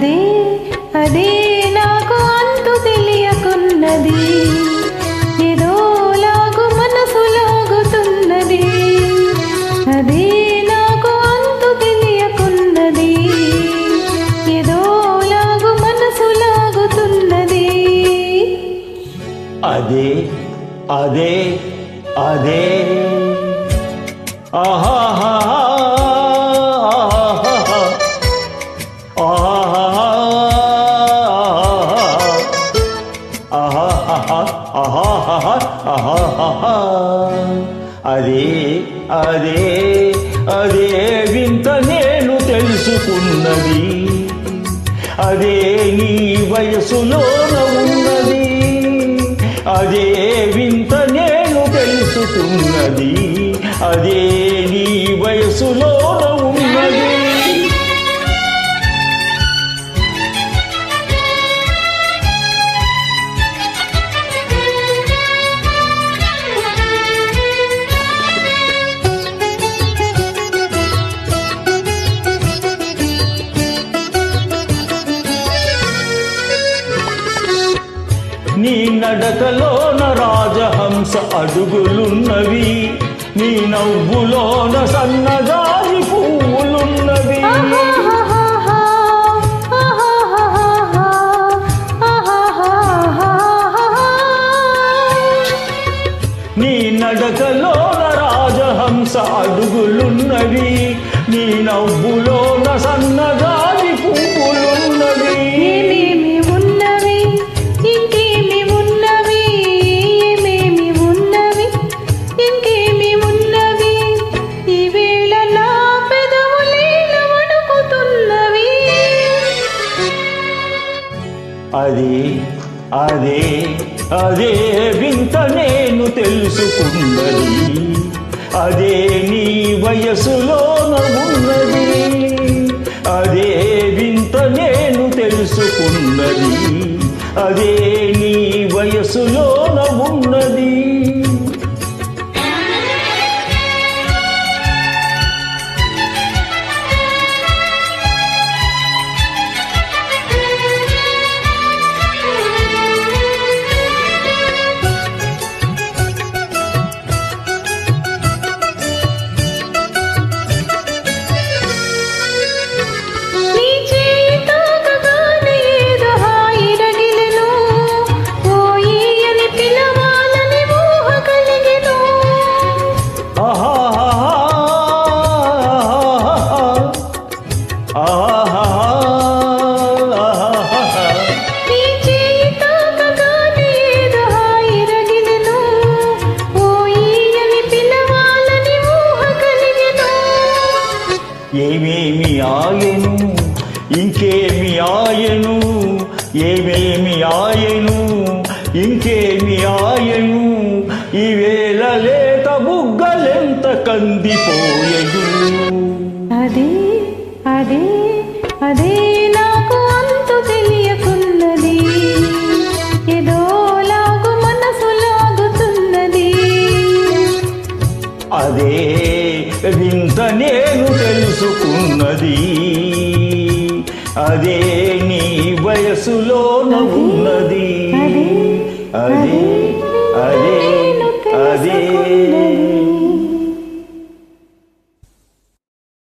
అదే అదే నాకు అంతు తెలియకున్నది, ఏదోలాగు మనసు లాగుతున్నది. అదే నాకు అంతు తెలియకున్నది, ఏదోలాగు మనసు లాగుతున్నది. అదే అదే అదే ఆహా అదే అదే అదే వింత నేను తెలుసుకున్నది, అదే నీ వయసులోన ఉన్నది. అదే వింత నేను తెలుసుకున్నది, అదే నీ వయసులోన ఉన్నది. నీ నడకలోన రాజహంస అడుగులున్నవి, నీ నవ్వులోన సన్నజాజి పువ్వులున్నవి. నీ నడకలోన రాజహంస అడుగులున్నవి, నీ నవ్వులోన సన్నజాజి పువ్వులున్నవి. అదే అదే అదే వింత నేను తెలుసుకున్నది, అదే నీ వయసులోన ఉన్నది. అదే వింత నేను తెలుసుకున్నది, అదే నీ వయసులోన ఉన్నది. ఏమేమి ఆయను ఇంకేమి ఆయను, ఏమేమి ఆయను ఇంకేమి ఆయను, ఈవేళ లేత బుగ్గలెంత కందిపోయెను. అదే అదే అదే నాకు అంతు తెలియకున్నది, ఏదోలాగు మనసు లాగుతున్నది. అదే వింత నేను తెలుసుకున్నది, అదే నీ వయసులోన ఉన్నది. అదే అదే